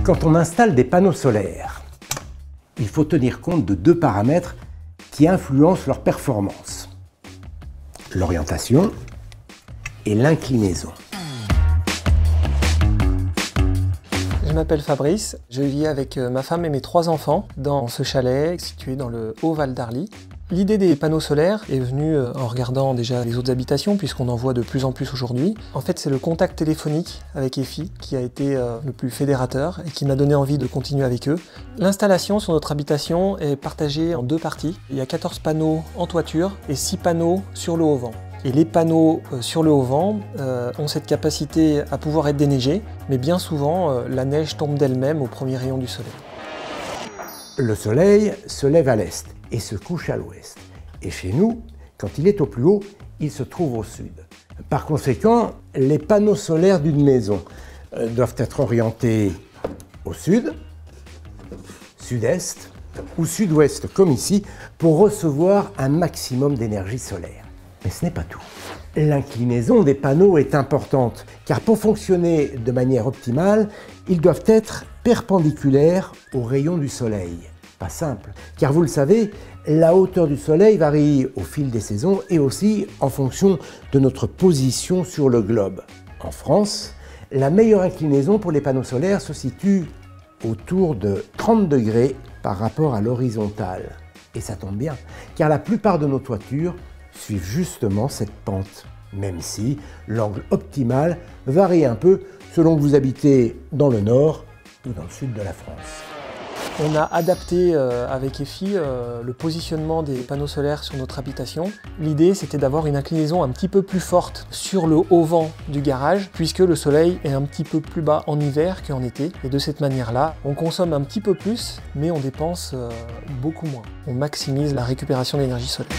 Quand on installe des panneaux solaires, il faut tenir compte de deux paramètres qui influencent leur performance: l'orientation et l'inclinaison. Je m'appelle Fabrice, je vis avec ma femme et mes 3 enfants dans ce chalet situé dans le Haut-Val d'Arly. L'idée des panneaux solaires est venue en regardant déjà les autres habitations, puisqu'on en voit de plus en plus aujourd'hui. En fait, c'est le contact téléphonique avec EFI qui a été le plus fédérateur et qui m'a donné envie de continuer avec eux. L'installation sur notre habitation est partagée en 2 parties. Il y a 14 panneaux en toiture et 6 panneaux sur le haut-vent. Et les panneaux sur le haut-vent ont cette capacité à pouvoir être déneigés, mais bien souvent, la neige tombe d'elle-même au premier rayon du soleil. Le soleil se lève à l'est et se couche à l'ouest. Et chez nous, quand il est au plus haut, il se trouve au sud. Par conséquent, les panneaux solaires d'une maison doivent être orientés au sud, sud-est ou sud-ouest, comme ici, pour recevoir un maximum d'énergie solaire. Mais ce n'est pas tout. L'inclinaison des panneaux est importante, car pour fonctionner de manière optimale, ils doivent être perpendiculaires aux rayons du soleil. Pas simple, car vous le savez, la hauteur du soleil varie au fil des saisons et aussi en fonction de notre position sur le globe. En France, la meilleure inclinaison pour les panneaux solaires se situe autour de 30 degrés par rapport à l'horizontale. Et ça tombe bien, car la plupart de nos toitures suivent justement cette pente, même si l'angle optimal varie un peu selon que vous habitez dans le nord ou dans le sud de la France. On a adapté avec EFI le positionnement des panneaux solaires sur notre habitation. L'idée, c'était d'avoir une inclinaison un petit peu plus forte sur le haut-vent du garage, puisque le soleil est un petit peu plus bas en hiver qu'en été. Et de cette manière-là, on consomme un petit peu plus, mais on dépense beaucoup moins. On maximise la récupération d'énergie solaire.